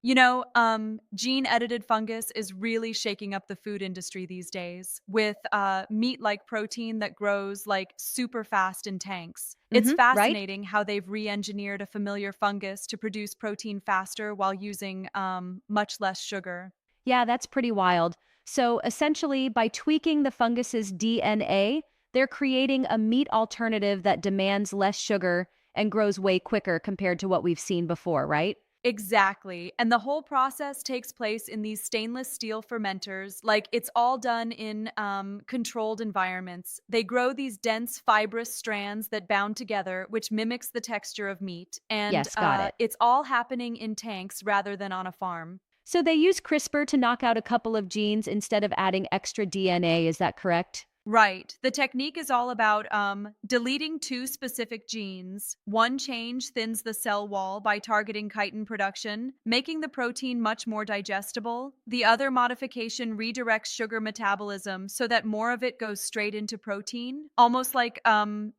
Gene-edited fungus is really shaking up the food industry these days with meat-like protein that grows like super fast in tanks. It's Right? fascinating how they've re-engineered a familiar fungus to produce protein faster while using much less sugar. Yeah, that's pretty wild. So essentially, by tweaking the fungus's DNA, they're creating a meat alternative that demands less sugar and grows way quicker compared to what we've seen before, right? Exactly. And the whole process takes place in these stainless steel fermenters. Like it's all done in controlled environments. They grow these dense, fibrous strands that bound together, which mimics the texture of meat. And Yes, got it. it's all happening in tanks rather than on a farm. So they use CRISPR to knock out a couple of genes instead of adding extra DNA, is that correct? Right. The technique is all about deleting two specific genes. One change thins the cell wall by targeting chitin production, making the protein much more digestible. The other modification redirects sugar metabolism so that more of it goes straight into protein, almost like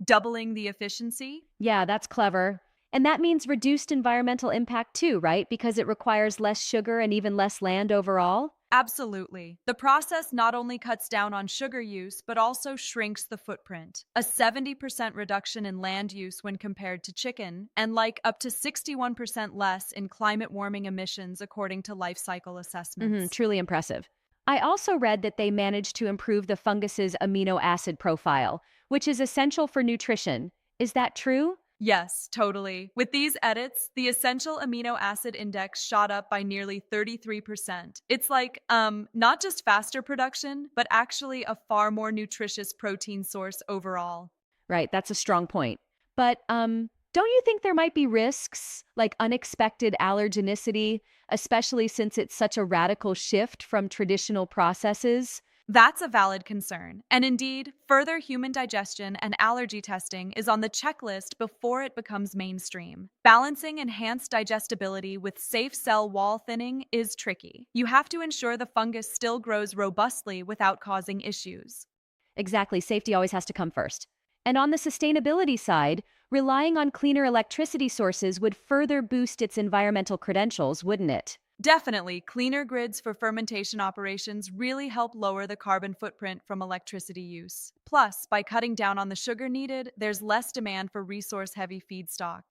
doubling the efficiency. Yeah, that's clever. And that means reduced environmental impact too, right? Because it requires less sugar and even less land overall? Absolutely. The process not only cuts down on sugar use, but also shrinks the footprint. A 70% reduction in land use when compared to chicken, and like up to 61% less in climate warming emissions, according to life cycle assessments. Truly impressive. I also read that they managed to improve the fungus's amino acid profile, which is essential for nutrition. Is that true? Yes, totally. With these edits, the essential amino acid index shot up by nearly 33%. It's like, not just faster production, but actually a far more nutritious protein source overall. Right, that's a strong point. But don't you think there might be risks like unexpected allergenicity, especially since it's such a radical shift from traditional processes? That's a valid concern. And indeed, further human digestion and allergy testing is on the checklist before it becomes mainstream. Balancing enhanced digestibility with safe cell wall thinning is tricky. You have to ensure the fungus still grows robustly without causing issues. Exactly, safety always has to come first. And on the sustainability side, relying on cleaner electricity sources would further boost its environmental credentials, wouldn't it? Definitely, cleaner grids for fermentation operations really help lower the carbon footprint from electricity use. Plus, by cutting down on the sugar needed, there's less demand for resource heavy feedstock.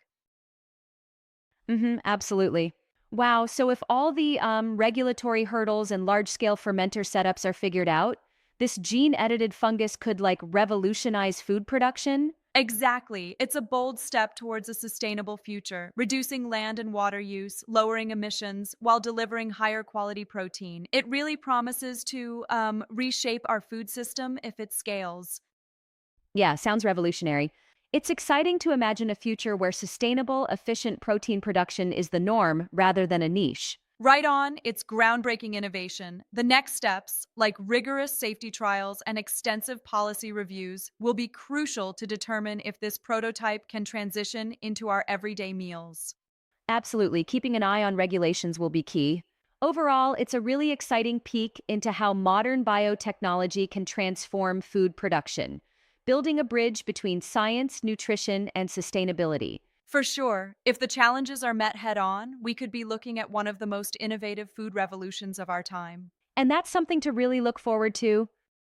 Absolutely. Wow, so if all the regulatory hurdles and large scale fermenter setups are figured out, this gene edited fungus could like revolutionize food production? Exactly. It's a bold step towards a sustainable future, reducing land and water use, lowering emissions, while delivering higher quality protein. It really promises to reshape our food system if it scales. Yeah, sounds revolutionary. It's exciting to imagine a future where sustainable, efficient protein production is the norm rather than a niche. Right on, it's groundbreaking innovation. The next steps, like rigorous safety trials and extensive policy reviews, will be crucial to determine if this prototype can transition into our everyday meals. Absolutely, keeping an eye on regulations will be key. Overall, it's a really exciting peek into how modern biotechnology can transform food production, building a bridge between science, nutrition, and sustainability. For sure, if the challenges are met head on, we could be looking at one of the most innovative food revolutions of our time. And that's something to really look forward to.